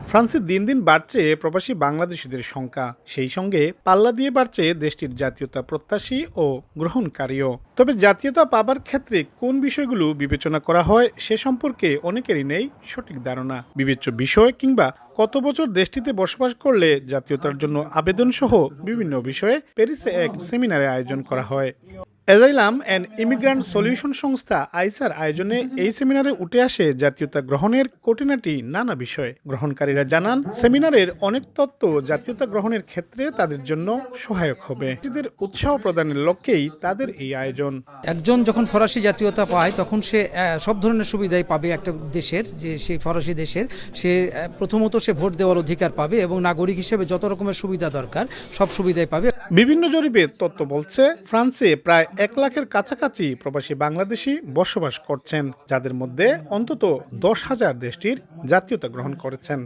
ফ্রান্সে দিন দিন বাড়ছে প্রবাসী বাংলাদেশিদের সংখ্যা, সেই সঙ্গে পাল্লা দিয়ে বাড়ছে দেশটির জাতীয়তা প্রত্যাশী ও গ্রহণকারীও। তবে জাতীয়তা পাবার ক্ষেত্রে কোন বিষয়গুলো বিবেচনা করা হয় সে সম্পর্কে অনেকেরই নেই সঠিক ধারণা। বিবেচ্য বিষয় কিংবা কত বছর দেশটিতে বসবাস করলে জাতীয়তার জন্য আবেদন সহ বিভিন্ন বিষয়ে প্যারিসে এক সেমিনারের আয়োজন করা হয়। অ্যাজাইলাম অ্যান্ড ইমিগ্রান্ট সলিউশন সংস্থা আইসার আয়োজনে এই সেমিনারে উঠে আসে জাতীয়তা গ্রহণের কঠিনাটি নানা বিষয়। গ্রহণকারীরা জানান, সেমিনারের অনেক তত্ত্ব জাতীয়তা গ্রহণের ক্ষেত্রে তাদের জন্য সহায়ক হবে। এদের উৎসাহ প্রদানের লক্ষ্যেই তাদের এই আয়োজন। একজন যখন ফরাসি জাতীয়তা পায় তখন সে সব ধরনের সুবিধাই পাবে একটা দেশের, যে সেই ফরাসি দেশের সে প্রথমত সে ভোট দেওয়ার অধিকার পাবে এবং নাগরিক হিসেবে যত রকমের সুবিধা দরকার সব সুবিধাই পাবে। বিভিন্ন জরিপের তথ্য বলছে, ফ্রান্সে প্রায় 1 লাখের কাছাকাছি প্রবাসী বাংলাদেশি বসবাস করছেন, যাদের মধ্যে অন্তত 10,000 দেশটির জাতীয়তা গ্রহণ করেছেন।